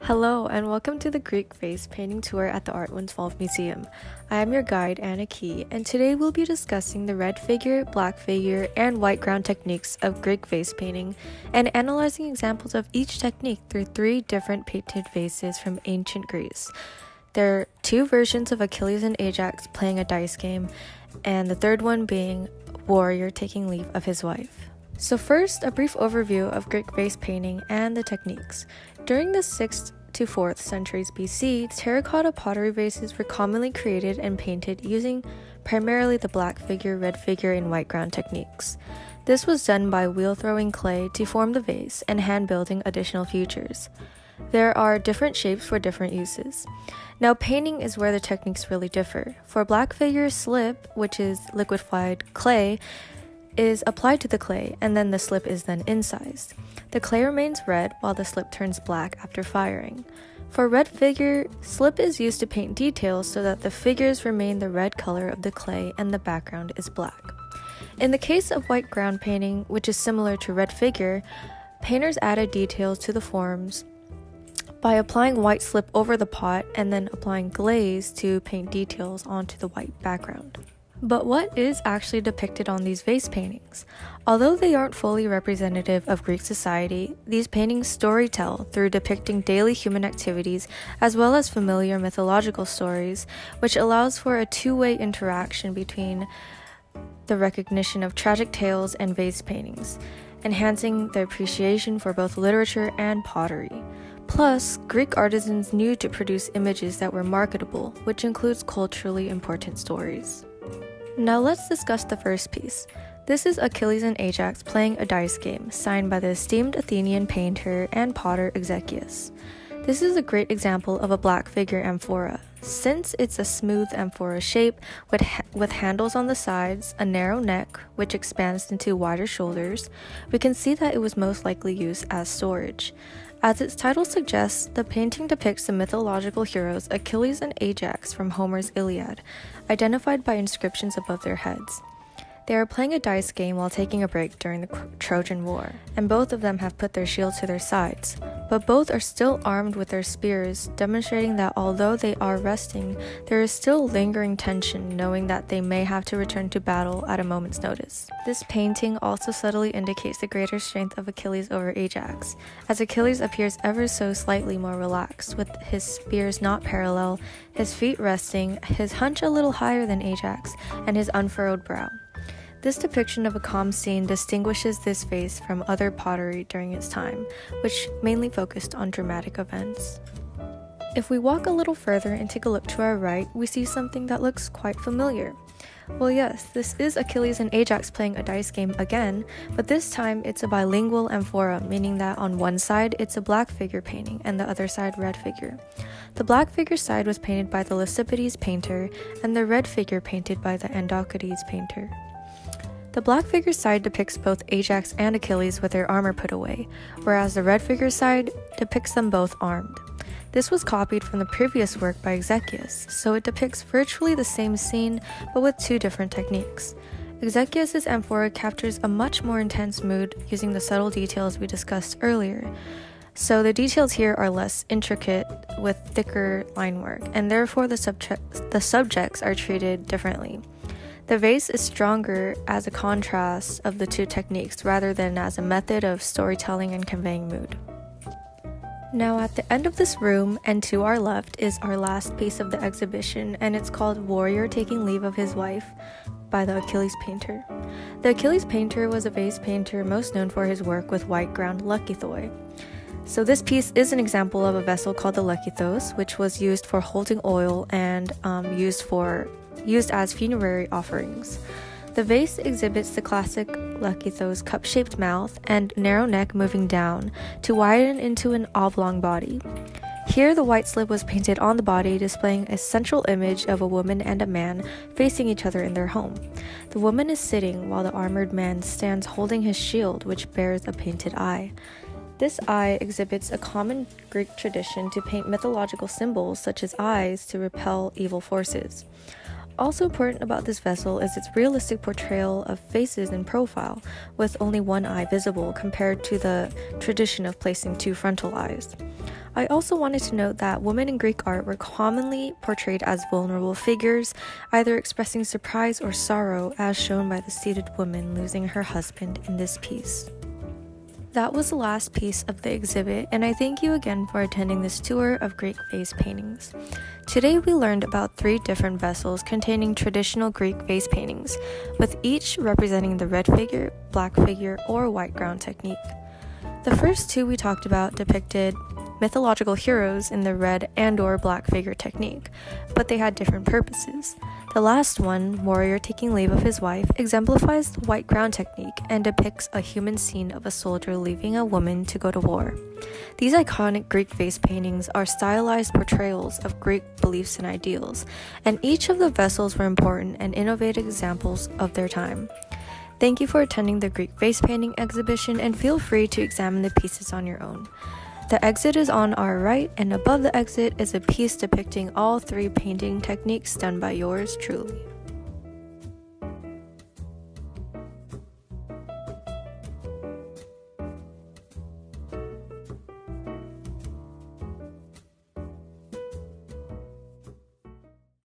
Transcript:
Hello, and welcome to the Greek Vase painting tour at the Art Winswolf Museum. I am your guide, Anna Key, and today we'll be discussing the red figure, black figure, and white ground techniques of Greek vase painting, and analyzing examples of each technique through 3 different painted vases from ancient Greece. There are 2 versions of Achilles and Ajax playing a dice game, and the third one being warrior taking leave of his wife. So first, a brief overview of Greek vase painting and the techniques. During the 6th to 4th centuries BC, terracotta pottery vases were commonly created and painted using primarily the black figure, red figure, and white ground techniques. This was done by wheel-throwing clay to form the vase and hand-building additional features. There are different shapes for different uses. Now, painting is where the techniques really differ. For black figure, slip, which is liquefied clay, is applied to the clay, and then the slip is then incised. The clay remains red while the slip turns black after firing. For red figure, slip is used to paint details so that the figures remain the red color of the clay and the background is black. In the case of white ground painting, which is similar to red figure, painters added details to the forms by applying white slip over the pot and then applying glaze to paint details onto the white background. But what is actually depicted on these vase paintings? Although they aren't fully representative of Greek society, these paintings storytell through depicting daily human activities as well as familiar mythological stories, which allows for a two-way interaction between the recognition of tragic tales and vase paintings, enhancing the appreciation for both literature and pottery. Plus, Greek artisans knew to produce images that were marketable, which includes culturally important stories. Now let's discuss the first piece. This is Achilles and Ajax playing a dice game, signed by the esteemed Athenian painter and potter Exekius. This is a great example of a black figure amphora. Since it's a smooth amphora shape with handles on the sides, a narrow neck, which expands into wider shoulders, we can see that it was most likely used as storage. As its title suggests, the painting depicts the mythological heroes Achilles and Ajax from Homer's Iliad, identified by inscriptions above their heads. They are playing a dice game while taking a break during the Trojan War, and both of them have put their shields to their sides, but both are still armed with their spears, demonstrating that although they are resting, there is still lingering tension, knowing that they may have to return to battle at a moment's notice. This painting also subtly indicates the greater strength of Achilles over Ajax, as Achilles appears ever so slightly more relaxed, with his spears not parallel, his feet resting, his hunch a little higher than Ajax, and his unfurrowed brow. This depiction of a calm scene distinguishes this vase from other pottery during its time, which mainly focused on dramatic events. If we walk a little further and take a look to our right, we see something that looks quite familiar. Well, yes, this is Achilles and Ajax playing a dice game again, but this time it's a bilingual amphora, meaning that on one side it's a black figure painting and the other side red figure. The black figure side was painted by the Lysipides painter and the red figure painted by the Andocides painter. The black figure side depicts both Ajax and Achilles with their armor put away, whereas the red figure side depicts them both armed. This was copied from the previous work by Exekius, so it depicts virtually the same scene, but with 2 different techniques. Exekius's amphora captures a much more intense mood using the subtle details we discussed earlier. So the details here are less intricate with thicker line work, and therefore the subjects are treated differently. The vase is stronger as a contrast of the 2 techniques rather than as a method of storytelling and conveying mood. Now at the end of this room and to our left is our last piece of the exhibition, and it's called Warrior Taking Leave of His Wife by the Achilles painter. The Achilles painter was a vase painter most known for his work with white ground lekythoi. So this piece is an example of a vessel called the lekythos, which was used for holding oil and used as funerary offerings. The vase exhibits the classic lekythos cup-shaped mouth and narrow neck moving down to widen into an oblong body. Here the white slip was painted on the body, displaying a central image of a woman and a man facing each other in their home. The woman is sitting while the armored man stands holding his shield, which bears a painted eye. This eye exhibits a common Greek tradition to paint mythological symbols such as eyes to repel evil forces. Also important about this vessel is its realistic portrayal of faces in profile, with only one eye visible compared to the tradition of placing two frontal eyes. I also wanted to note that women in Greek art were commonly portrayed as vulnerable figures, either expressing surprise or sorrow, as shown by the seated woman losing her husband in this piece. That was the last piece of the exhibit, and I thank you again for attending this tour of Greek vase paintings. Today we learned about 3 different vessels containing traditional Greek vase paintings, with each representing the red figure, black figure, or white ground technique. The first 2 we talked about depicted mythological heroes in the red and/or black figure technique, but they had different purposes. The last one, warrior taking leave of his wife, exemplifies the white ground technique and depicts a human scene of a soldier leaving a woman to go to war. These iconic Greek vase paintings are stylized portrayals of Greek beliefs and ideals, and each of the vessels were important and innovative examples of their time. Thank you for attending the Greek vase painting exhibition, and feel free to examine the pieces on your own. The exit is on our right, and above the exit is a piece depicting all 3 painting techniques done by yours truly.